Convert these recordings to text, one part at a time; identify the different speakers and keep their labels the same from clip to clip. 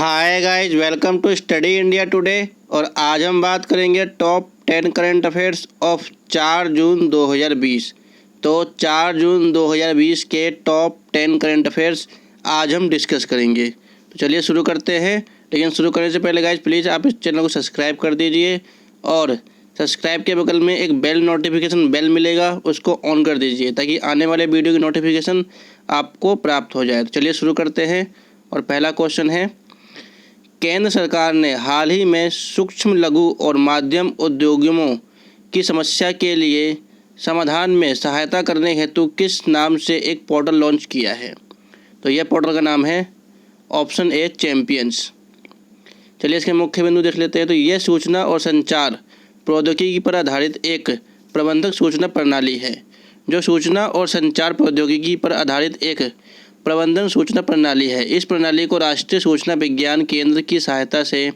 Speaker 1: Hi guys, welcome to study India today. और आज हम बात करेंगे top 10 current affairs of 4 June 2020। तो 4 जून 2020 के टॉप 10 करंट अफेयर्स आज हम डिस्कस करेंगे। तो चलिए शुरू करते हैं। लेकिन शुरू करने से पहले गाइज प्लीज़ आप इस चैनल को सब्सक्राइब कर दीजिए और सब्सक्राइब के बगल में एक बेल नोटिफिकेशन बेल मिलेगा, उसको ऑन कर दीजिए ताकि आने वाले वीडियो की नोटिफिकेशन आपको प्राप्त हो जाए। तो चलिए शुरू करते हैं। और पहला क्वेश्चन है, केंद्र सरकार ने हाल ही में सूक्ष्म लघु और माध्यम उद्योगों की समस्या के लिए समाधान में सहायता करने हेतु किस नाम से एक पोर्टल लॉन्च किया है? तो यह पोर्टल का नाम है ऑप्शन ए चैंपियंस। चलिए इसके मुख्य बिंदु देख लेते हैं। तो यह सूचना और संचार प्रौद्योगिकी पर आधारित एक प्रबंधक सूचना प्रणाली है। जो सूचना और संचार प्रौद्योगिकी पर आधारित एक प्रबंधन सूचना प्रणाली है। इस प्रणाली को राष्ट्रीय सूचना विज्ञान केंद्र की सहायता से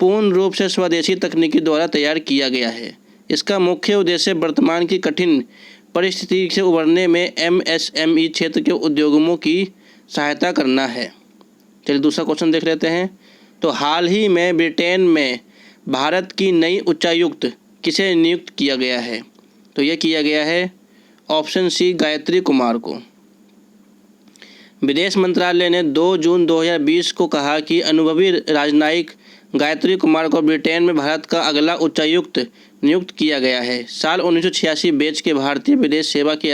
Speaker 1: पूर्ण रूप से स्वदेशी तकनीकी द्वारा तैयार किया गया है। इसका मुख्य उद्देश्य वर्तमान की कठिन परिस्थिति से उबरने में एमएसएमई क्षेत्र के उद्योगों की सहायता करना है। चलिए दूसरा क्वेश्चन देख लेते हैं। तो हाल ही में ब्रिटेन में भारत की नई उच्चायुक्त किसे नियुक्त किया गया है? तो यह किया गया है ऑप्शन सी गायत्री कुमार को। विदेश मंत्रालय ने 2 जून 2020 को कहा कि अनुभवी राजनयिक गायत्री कुमार को ब्रिटेन में भारत का अगला उच्चायुक्त नियुक्त किया गया है। साल 1986 बैच के भारतीय विदेश सेवा के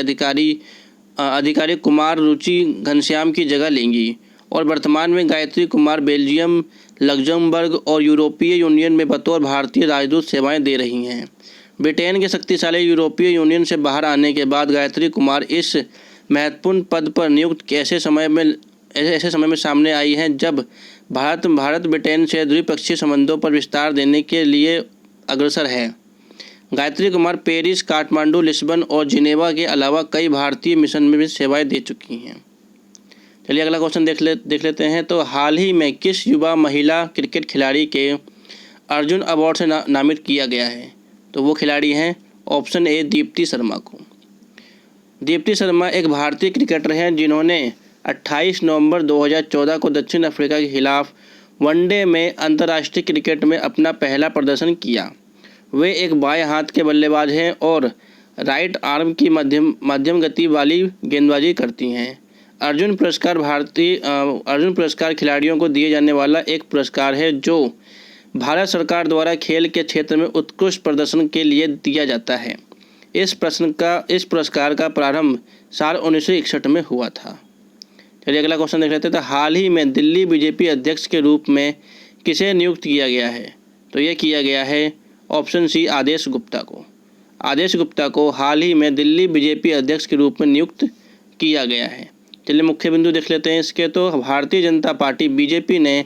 Speaker 1: अधिकारी कुमार रुचि घनश्याम की जगह लेंगी और वर्तमान में गायत्री कुमार बेल्जियम, लग्जमबर्ग और यूरोपीय यूनियन में बतौर भारतीय राजदूत सेवाएं दे रही हैं। ब्रिटेन के शक्तिशाली यूरोपीय यूनियन से बाहर आने के बाद गायत्री कुमार इस महत्वपूर्ण पद पर नियुक्त ऐसे समय में सामने आई हैं जब भारत ब्रिटेन से द्विपक्षीय संबंधों पर विस्तार देने के लिए अग्रसर है। गायत्री कुमार पेरिस, काठमांडू, लिस्बन और जिनेवा के अलावा कई भारतीय मिशन में भी सेवाएं दे चुकी हैं। चलिए अगला क्वेश्चन देख लेते हैं। तो हाल ही में किस युवा महिला क्रिकेट खिलाड़ी के अर्जुन अवार्ड से नामित किया गया है? तो वो खिलाड़ी हैं ऑप्शन ए दीप्ति शर्मा को। दीप्ति शर्मा एक भारतीय क्रिकेटर हैं जिन्होंने 28 नवंबर 2014 को दक्षिण अफ्रीका के खिलाफ वनडे में अंतर्राष्ट्रीय क्रिकेट में अपना पहला प्रदर्शन किया। वे एक बाएं हाथ के बल्लेबाज हैं और राइट आर्म की मध्यम गति वाली गेंदबाजी करती हैं। अर्जुन पुरस्कार खिलाड़ियों को दिए जाने वाला एक पुरस्कार है जो भारत सरकार द्वारा खेल के क्षेत्र में उत्कृष्ट प्रदर्शन के लिए दिया जाता है। इस पुरस्कार का प्रारंभ साल 1961 में हुआ था। चलिए अगला क्वेश्चन देख लेते हैं। तो हाल ही में दिल्ली बीजेपी अध्यक्ष के रूप में किसे नियुक्त किया गया है? तो यह किया गया है ऑप्शन सी आदेश गुप्ता को। आदेश गुप्ता को हाल ही में दिल्ली बीजेपी अध्यक्ष के रूप में नियुक्त किया गया है। चलिए मुख्य बिंदु देख लेते हैं इसके। तो भारतीय जनता पार्टी बीजेपी ने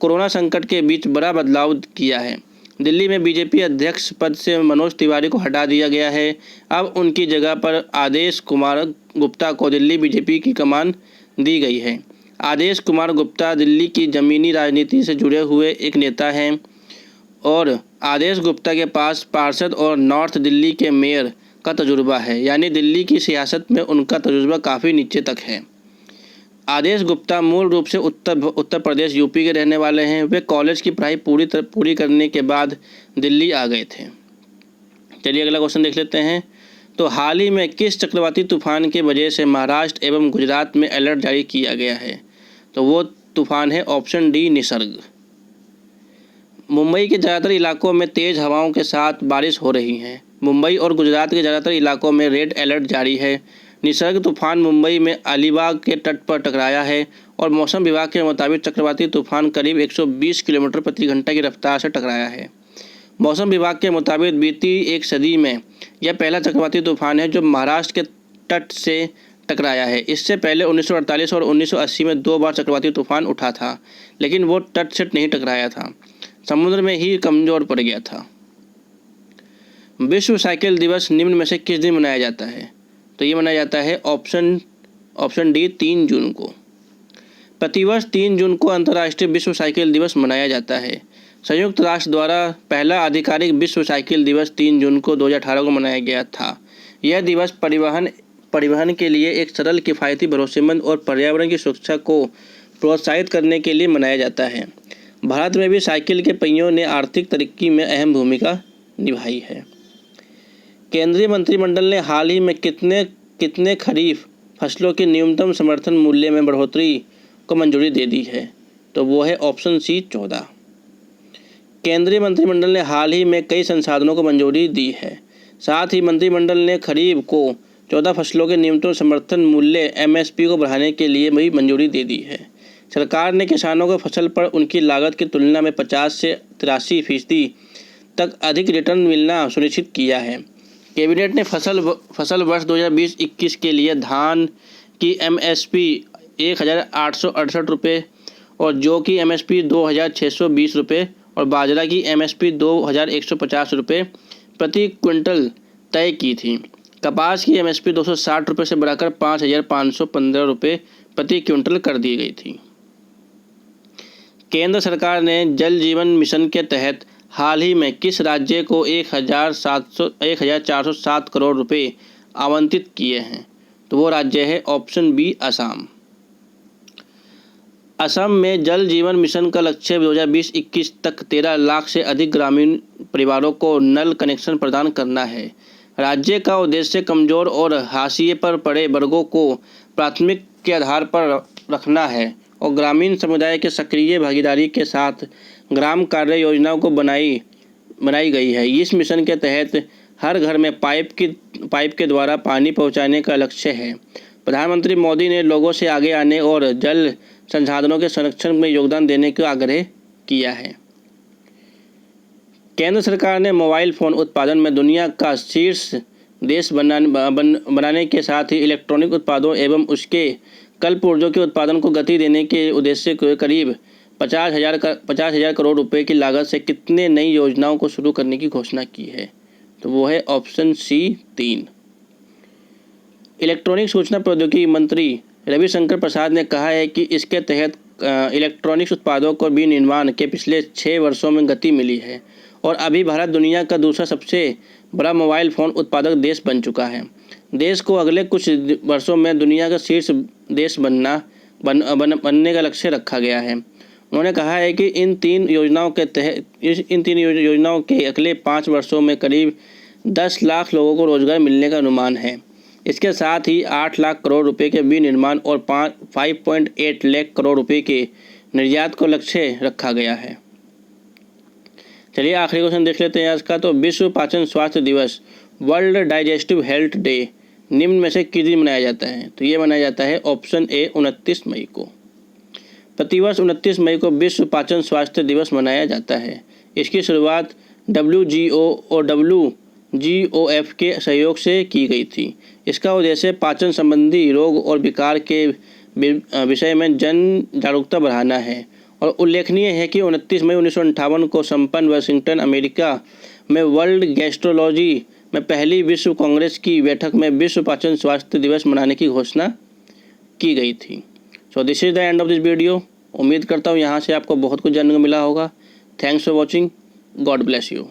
Speaker 1: कोरोना संकट के बीच बड़ा बदलाव किया है। दिल्ली में बीजेपी अध्यक्ष पद से मनोज तिवारी को हटा दिया गया है। अब उनकी जगह पर आदेश कुमार गुप्ता को दिल्ली बीजेपी की कमान दी गई है। आदेश कुमार गुप्ता दिल्ली की ज़मीनी राजनीति से जुड़े हुए एक नेता हैं और आदेश गुप्ता के पास पार्षद और नॉर्थ दिल्ली के मेयर का तजुर्बा है, यानी दिल्ली की सियासत में उनका तजुर्बा काफ़ी नीचे तक है। आदेश गुप्ता मूल रूप से उत्तर प्रदेश यूपी के रहने वाले हैं। वे कॉलेज की पढ़ाई पूरी करने के बाद दिल्ली आ गए थे। चलिए अगला क्वेश्चन देख लेते हैं। तो हाल ही में किस चक्रवाती तूफान के वजह से महाराष्ट्र एवं गुजरात में अलर्ट जारी किया गया है? तो वो तूफान है ऑप्शन डी निसर्ग। मुंबई के ज़्यादातर इलाकों में तेज़ हवाओं के साथ बारिश हो रही है। मुंबई और गुजरात के ज़्यादातर इलाकों में रेड अलर्ट जारी है। निसर्ग तूफान मुंबई में अलीबाग के तट पर टकराया है और मौसम विभाग के मुताबिक चक्रवाती तूफान करीब 120 किलोमीटर प्रति घंटा की रफ्तार से टकराया है। मौसम विभाग के मुताबिक बीती एक सदी में यह पहला चक्रवाती तूफान है जो महाराष्ट्र के तट से टकराया है। इससे पहले 1948 और 1980 में 2 बार चक्रवाती तूफान उठा था, लेकिन वो तट से नहीं टकराया था, समुद्र में ही कमज़ोर पड़ गया था। विश्व साइकिल दिवस निम्न में से किस दिन मनाया जाता है? तो ये मनाया जाता है ऑप्शन डी 3 जून को। प्रतिवर्ष 3 जून को अंतर्राष्ट्रीय विश्व साइकिल दिवस मनाया जाता है। संयुक्त राष्ट्र द्वारा पहला आधिकारिक विश्व साइकिल दिवस 3 जून को 2018 को मनाया गया था। यह दिवस परिवहन के लिए एक सरल, किफ़ायती, भरोसेमंद और पर्यावरण की सुरक्षा को प्रोत्साहित करने के लिए मनाया जाता है। भारत में भी साइकिल के पहियों ने आर्थिक तरक्की में अहम भूमिका निभाई है। केंद्रीय मंत्रिमंडल ने हाल ही में कितने खरीफ फसलों के न्यूनतम समर्थन मूल्य में बढ़ोतरी को मंजूरी दे दी है? तो वो है ऑप्शन सी 14। केंद्रीय मंत्रिमंडल ने हाल ही में कई संसाधनों को मंजूरी दी है। साथ ही मंत्रिमंडल ने खरीफ को 14 फसलों के न्यूनतम समर्थन मूल्य MSP को बढ़ाने के लिए भी मंजूरी दे दी है। सरकार ने किसानों को फसल पर उनकी लागत की तुलना में 50 से 83% तक अधिक रिटर्न मिलना सुनिश्चित किया है। कैबिनेट ने फसल वर्ष 2020-21 के लिए धान की MSP 1,868 रुपये और जौ की MSP 2,620 रुपये और बाजरा की MSP 2,150 रुपये प्रति क्विंटल तय की थी। कपास की MSP 260 रुपये से बढ़ाकर 5,515 रुपये प्रति क्विंटल कर दी गई थी। केंद्र सरकार ने जल जीवन मिशन के तहत हाल ही में किस राज्य को 1,407 करोड़ रुपये आवंटित किए हैं? तो वो राज्य है ऑप्शन बी असम। असम में जल जीवन मिशन का लक्ष्य 2020-21 तक 13 लाख से अधिक ग्रामीण परिवारों को नल कनेक्शन प्रदान करना है। राज्य का उद्देश्य कमजोर और हाशिए पर पड़े वर्गों को प्राथमिक के आधार पर रखना है और ग्रामीण समुदाय के सक्रिय भागीदारी के साथ ग्राम कार्य योजनाओं को बनाई गई है। इस मिशन के तहत हर घर में पाइप के द्वारा पानी पहुंचाने का लक्ष्य है। प्रधानमंत्री मोदी ने लोगों से आगे आने और जल संसाधनों के संरक्षण में योगदान देने का आग्रह किया है। केंद्र सरकार ने मोबाइल फ़ोन उत्पादन में दुनिया का शीर्ष देश बनाने के साथ ही इलेक्ट्रॉनिक उत्पादों एवं उसके कलपुर्जों के उत्पादन को गति देने के उद्देश्य से करीब 50,000 करोड़ रुपए की लागत से कितने नई योजनाओं को शुरू करने की घोषणा की है? तो वो है ऑप्शन सी 3। इलेक्ट्रॉनिक सूचना प्रौद्योगिकी मंत्री रविशंकर प्रसाद ने कहा है कि इसके तहत इलेक्ट्रॉनिक्स उत्पादों को विनिर्माण के पिछले 6 वर्षों में गति मिली है और अभी भारत दुनिया का दूसरा सबसे बड़ा मोबाइल फ़ोन उत्पादक देश बन चुका है। देश को अगले कुछ वर्षों में दुनिया का शीर्ष देश बनने का लक्ष्य रखा गया है। उन्होंने कहा है कि इन तीन योजनाओं के अगले 5 वर्षों में करीब 10 लाख लोगों को रोजगार मिलने का अनुमान है। इसके साथ ही 8 लाख करोड़ रुपए के विनिर्माण और 5.8 लाख करोड़ रुपए के निर्यात को लक्ष्य रखा गया है। चलिए आखिरी क्वेश्चन देख लेते हैं आज का। तो विश्व पाचन स्वास्थ्य दिवस वर्ल्ड डाइजेस्टिव हेल्थ डे निम्न में से किस दिन मनाया जाता है? तो ये मनाया जाता है ऑप्शन ए 29 मई को। प्रतिवर्ष 29 मई को विश्व पाचन स्वास्थ्य दिवस मनाया जाता है। इसकी शुरुआत WGO और WGOF के सहयोग से की गई थी। इसका उद्देश्य पाचन संबंधी रोग और विकार के विषय में जन जागरूकता बढ़ाना है और उल्लेखनीय है कि 29 मई 1958 को संपन्न वाशिंगटन अमेरिका में वर्ल्ड गैस्ट्रोलॉजी में पहली विश्व कांग्रेस की बैठक में विश्व पाचन स्वास्थ्य दिवस मनाने की घोषणा की गई थी। So this is the end of this video. उम्मीद करता हूँ यहाँ से आपको बहुत कुछ जानने को मिला होगा। Thanks for watching. God bless you.